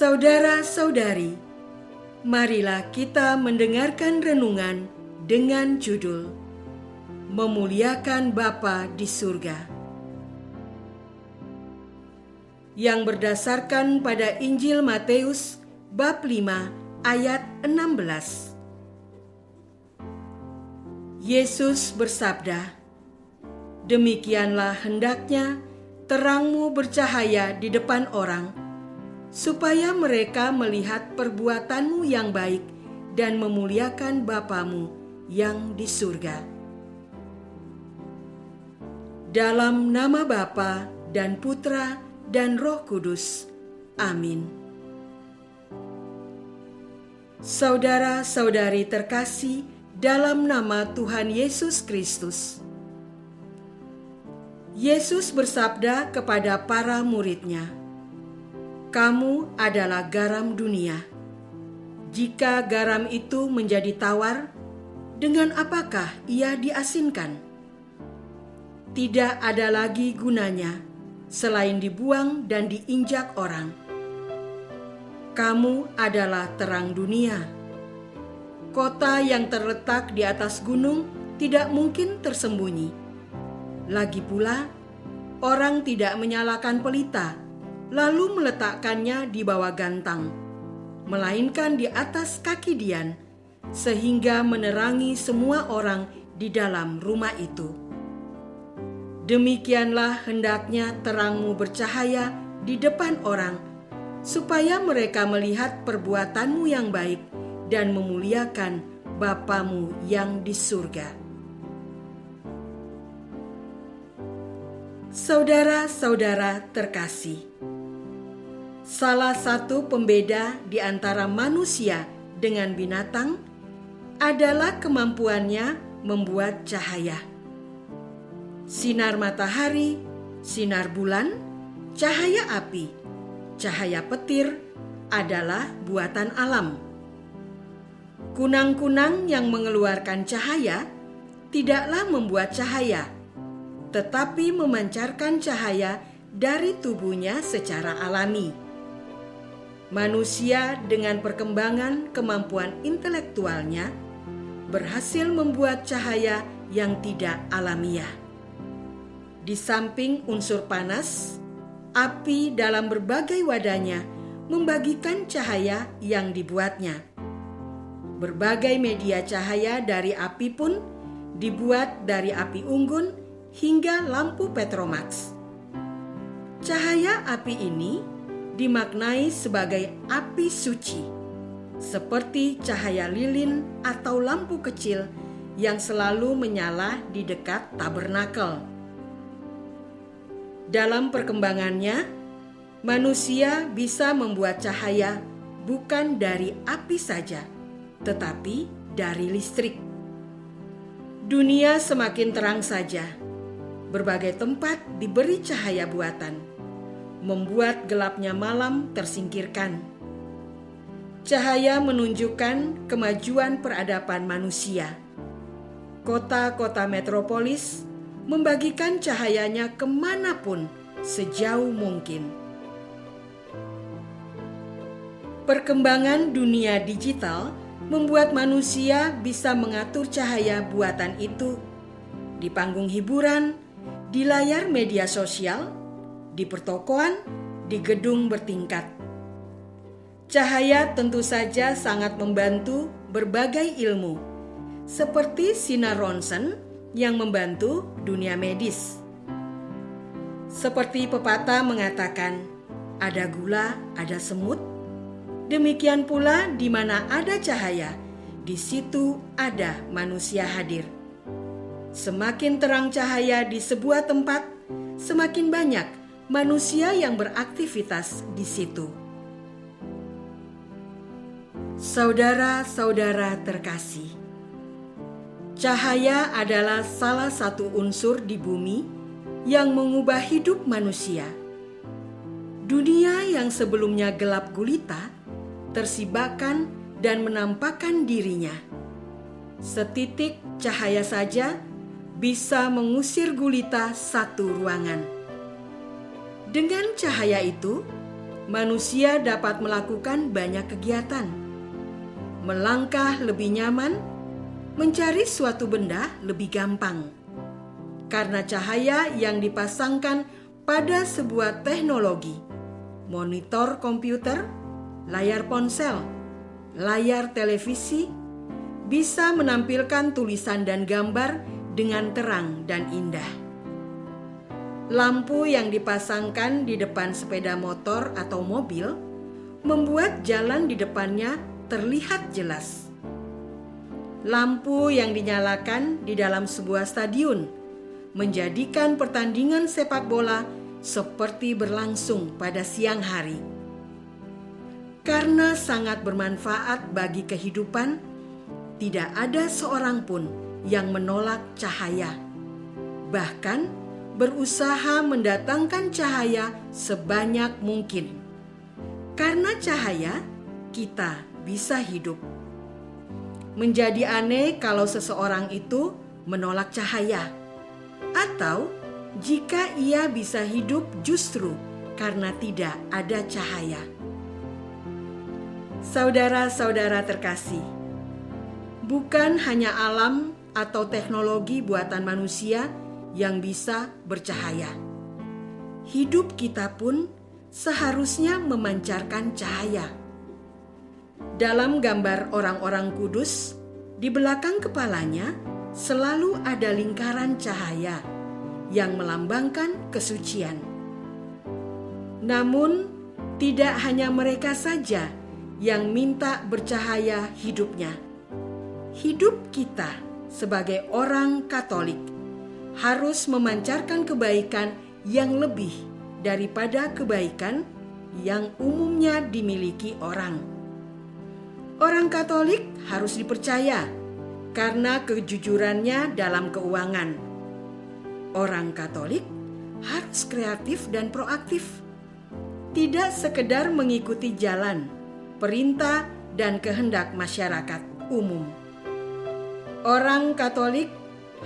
Saudara-saudari, marilah kita mendengarkan renungan dengan judul Memuliakan Bapa di Surga, yang berdasarkan pada Injil Matius bab 5 ayat 16. Yesus bersabda, "Demikianlah hendaknya terangmu bercahaya di depan orang, supaya mereka melihat perbuatanmu yang baik dan memuliakan Bapamu yang di surga." Dalam nama Bapa dan Putra dan Roh Kudus. Amin. Saudara-saudari terkasih dalam nama Tuhan Yesus Kristus, Yesus bersabda kepada para murid-Nya, "Kamu adalah garam dunia. Jika garam itu menjadi tawar, dengan apakah ia diasinkan? Tidak ada lagi gunanya selain dibuang dan diinjak orang. Kamu adalah terang dunia. Kota yang terletak di atas gunung tidak mungkin tersembunyi. Lagi pula, orang tidak menyalakan pelita lalu meletakkannya di bawah gantang, melainkan di atas kaki dian, sehingga menerangi semua orang di dalam rumah itu. Demikianlah hendaknya terangmu bercahaya di depan orang, supaya mereka melihat perbuatanmu yang baik dan memuliakan Bapamu yang di surga." Saudara-saudara terkasih, salah satu pembeda di antara manusia dengan binatang adalah kemampuannya membuat cahaya. Sinar matahari, sinar bulan, cahaya api, cahaya petir adalah buatan alam. Kunang-kunang yang mengeluarkan cahaya tidaklah membuat cahaya, tetapi memancarkan cahaya dari tubuhnya secara alami. Manusia dengan perkembangan kemampuan intelektualnya berhasil membuat cahaya yang tidak alamiah. Di samping unsur panas, api dalam berbagai wadahnya membagikan cahaya yang dibuatnya. Berbagai media cahaya dari api pun dibuat dari api unggun hingga lampu Petromax. Cahaya api ini dimaknai sebagai api suci, seperti cahaya lilin atau lampu kecil yang selalu menyala di dekat tabernakel. Dalam perkembangannya, manusia bisa membuat cahaya bukan dari api saja, tetapi dari listrik. Dunia semakin terang saja. Berbagai tempat diberi cahaya buatan, membuat gelapnya malam tersingkirkan. Cahaya menunjukkan kemajuan peradaban manusia. Kota-kota metropolis membagikan cahayanya kemanapun sejauh mungkin. Perkembangan dunia digital membuat manusia bisa mengatur cahaya buatan itu di panggung hiburan, di layar media sosial, di pertokoan, di gedung bertingkat. Cahaya tentu saja sangat membantu berbagai ilmu, seperti sinar ronsen yang membantu dunia medis. Seperti pepatah mengatakan, ada gula, ada semut. Demikian pula di mana ada cahaya, di situ ada manusia hadir. Semakin terang cahaya di sebuah tempat, semakin banyak manusia yang beraktivitas di situ. Saudara-saudara terkasih, cahaya adalah salah satu unsur di bumi yang mengubah hidup manusia. Dunia yang sebelumnya gelap gulita tersibakkan dan menampakkan dirinya. Setitik cahaya saja bisa mengusir gulita satu ruangan. Dengan cahaya itu, manusia dapat melakukan banyak kegiatan. Melangkah lebih nyaman, mencari suatu benda lebih gampang. Karena cahaya yang dipasangkan pada sebuah teknologi, monitor komputer, layar ponsel, layar televisi, bisa menampilkan tulisan dan gambar dengan terang dan indah. Lampu yang dipasangkan di depan sepeda motor atau mobil membuat jalan di depannya terlihat jelas. Lampu yang dinyalakan di dalam sebuah stadion menjadikan pertandingan sepak bola seperti berlangsung pada siang hari. Karena sangat bermanfaat bagi kehidupan, tidak ada seorang pun yang menolak cahaya. Bahkan berusaha mendatangkan cahaya sebanyak mungkin. Karena cahaya, kita bisa hidup. Menjadi aneh kalau seseorang itu menolak cahaya, atau jika ia bisa hidup justru karena tidak ada cahaya. Saudara-saudara terkasih, bukan hanya alam atau teknologi buatan manusia yang bisa bercahaya. Hidup kita pun seharusnya memancarkan cahaya. Dalam gambar orang-orang kudus, di belakang kepalanya selalu ada lingkaran cahaya yang melambangkan kesucian. Namun, tidak hanya mereka saja yang minta bercahaya hidupnya. Hidup kita sebagai orang Katolik harus memancarkan kebaikan yang lebih daripada kebaikan yang umumnya dimiliki orang. Orang Katolik harus dipercaya karena kejujurannya dalam keuangan. Orang Katolik harus kreatif dan proaktif, tidak sekedar mengikuti jalan, perintah, dan kehendak masyarakat umum. Orang Katolik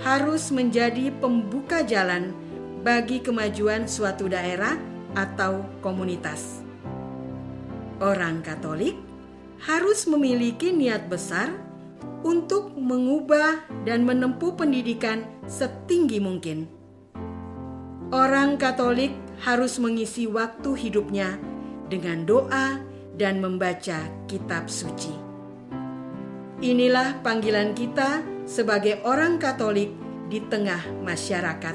harus menjadi pembuka jalan bagi kemajuan suatu daerah atau komunitas. Orang Katolik harus memiliki niat besar untuk mengubah dan menempuh pendidikan setinggi mungkin. Orang Katolik harus mengisi waktu hidupnya dengan doa dan membaca kitab suci. Inilah panggilan kita sebagai orang Katolik di tengah masyarakat,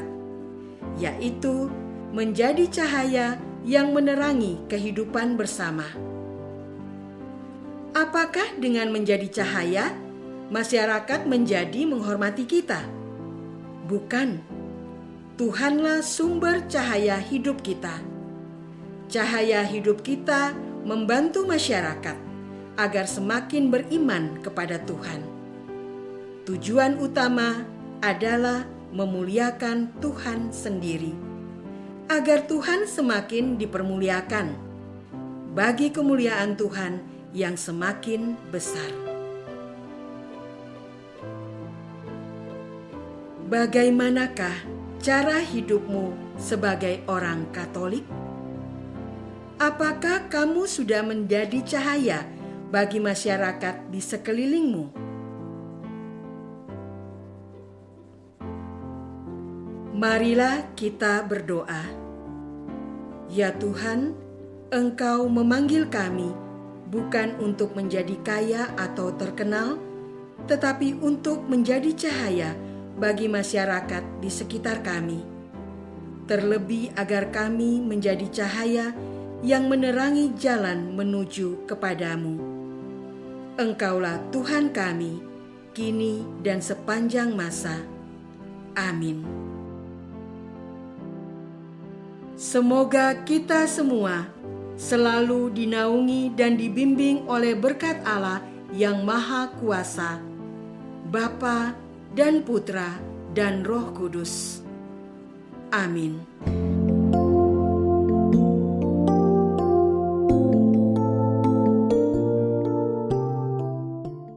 yaitu menjadi cahaya yang menerangi kehidupan bersama. Apakah dengan menjadi cahaya, masyarakat menjadi menghormati kita? Bukan. Tuhanlah sumber cahaya hidup kita. Cahaya hidup kita membantu masyarakat agar semakin beriman kepada Tuhan. Tujuan utama adalah memuliakan Tuhan sendiri, agar Tuhan semakin dipermuliakan, bagi kemuliaan Tuhan yang semakin besar. Bagaimanakah cara hidupmu sebagai orang Katolik? Apakah kamu sudah menjadi cahaya bagi masyarakat di sekelilingmu? Marilah kita berdoa. Ya Tuhan, Engkau memanggil kami bukan untuk menjadi kaya atau terkenal, tetapi untuk menjadi cahaya bagi masyarakat di sekitar kami. Terlebih agar kami menjadi cahaya yang menerangi jalan menuju kepadamu. Engkaulah Tuhan kami, kini dan sepanjang masa. Amin. Semoga kita semua selalu dinaungi dan dibimbing oleh berkat Allah yang Maha Kuasa, Bapa dan Putra dan Roh Kudus. Amin.